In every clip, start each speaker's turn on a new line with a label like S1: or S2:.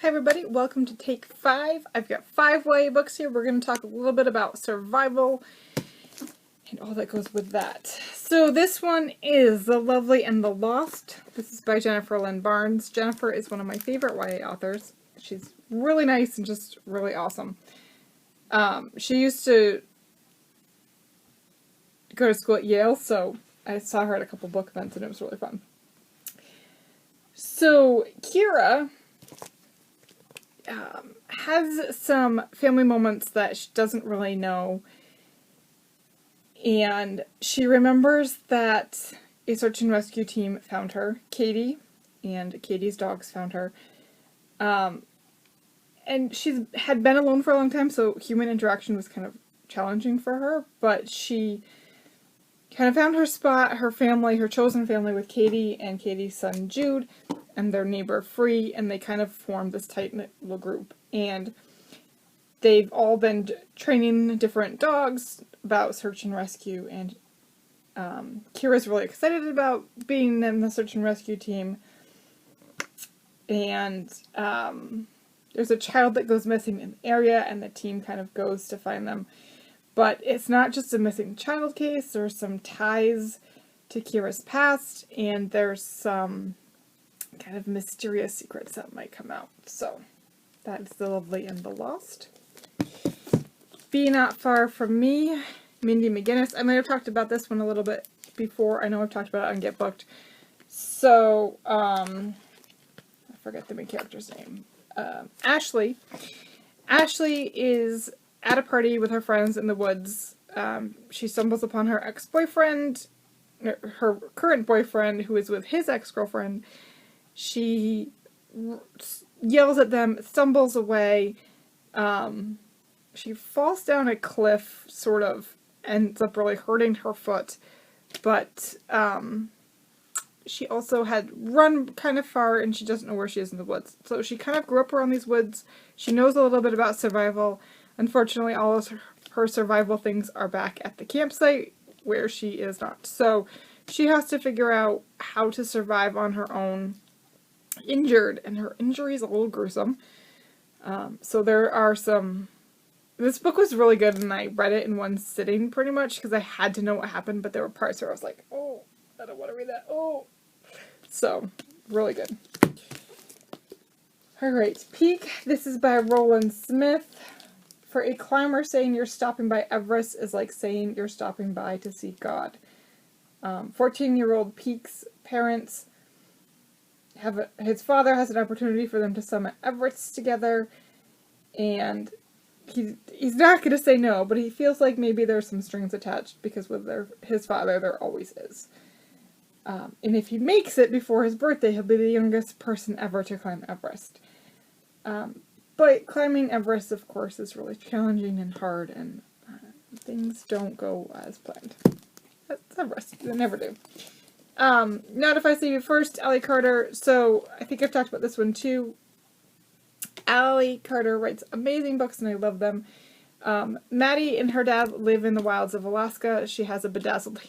S1: Hi everybody, welcome to Take 5. I've got 5 YA books here. We're going to talk a little bit about survival and all that goes with that. So this one is The Lovely and the Lost. This is by Jennifer Lynn Barnes. Jennifer is one of my favorite YA authors. She's really nice and just really awesome. She used to go to school at Yale, so I saw her at a couple book events and it was really fun. So Kira has some family moments that she doesn't really know, and she remembers that a search and rescue team found her, Katie, and Katie's dogs found her, and she had been alone for a long time, so human interaction was kind of challenging for her, but she kind of found her spot, her family, her chosen family with Katie and Katie's son Jude, and their neighbor Free, and they kind of formed this tight-knit little group. And they've all been training different dogs about search and rescue, and Kira's really excited about being in the search and rescue team. And there's a child that goes missing in the area, and the team kind of goes to find them. But it's not just a missing child case, there's some ties to Kira's past, and there's some kind of mysterious secrets that might come out. So that's The Lovely and the Lost. Be Not Far From Me, Mindy McGinnis. I might have talked about this one a little bit before. I know I've talked about it on Get Booked. So, I forget the main character's name. Ashley. Ashley is at a party with her friends in the woods. She stumbles upon her ex-boyfriend, her current boyfriend, who is with his ex-girlfriend. She yells at them, stumbles away. She falls down a cliff, sort of, ends up really hurting her foot. But she also had run kind of far, and she doesn't know where she is in the woods. So she kind of grew up around these woods. She knows a little bit about survival. Unfortunately, all of her survival things are back at the campsite, where she is not. So she has to figure out how to survive on her own, injured, and her injury is a little gruesome. So there are some... This book was really good, and I read it in one sitting, pretty much, because I had to know what happened, but there were parts where I was like, oh, I don't want to read that, oh. So, really good. Alright, Peak. This is by Roland Smith. For a climber, saying you're stopping by Everest is like saying you're stopping by to see God. 14-year-old Peak's parents his father has an opportunity for them to summit Everest together, and he's not going to say no, but he feels like maybe there's some strings attached, because with his father there always is. And if he makes it before his birthday, he'll be the youngest person ever to climb Everest. But climbing Everest, of course, is really challenging and hard, and things don't go as planned. That's Everest. They never do. Not If I Save You First, Allie Carter. So, I think I've talked about this one too. Allie Carter writes amazing books, and I love them. Maddie and her dad live in the wilds of Alaska. She has a bedazzled,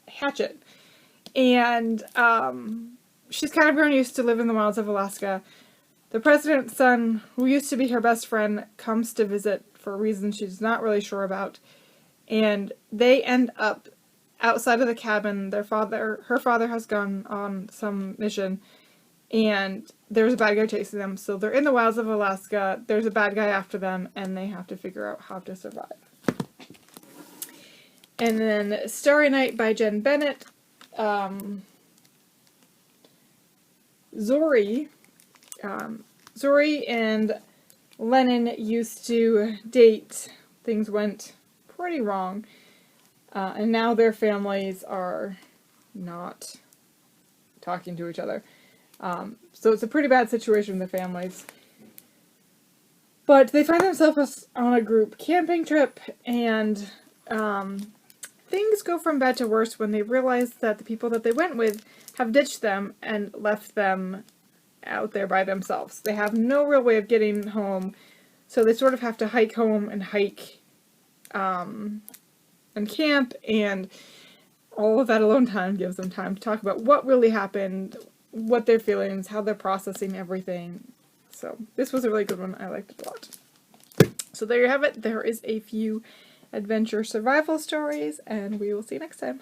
S1: hatchet. And, she's kind of grown used to live in the wilds of Alaska. The president's son, who used to be her best friend, comes to visit for a reason she's not really sure about. And they end up outside of the cabin. Her father has gone on some mission, and there's a bad guy chasing them. So they're in the wilds of Alaska. There's a bad guy after them, and they have to figure out how to survive. And then Starry Night by Jen Bennett. Zori and Lennon used to date. Things went pretty wrong, and now their families are not talking to each other. So it's a pretty bad situation with the families. But they find themselves on a group camping trip, and things go from bad to worse when they realize that the people that they went with have ditched them and left them out there by themselves. They have no real way of getting home, so they sort of have to hike home and hike and camp, and all of that alone time gives them time to talk about what really happened, what their feelings, how they're processing everything. So this was a really good one. I liked it a lot. So there you have it. There is a few adventure survival stories, and we will see you next time.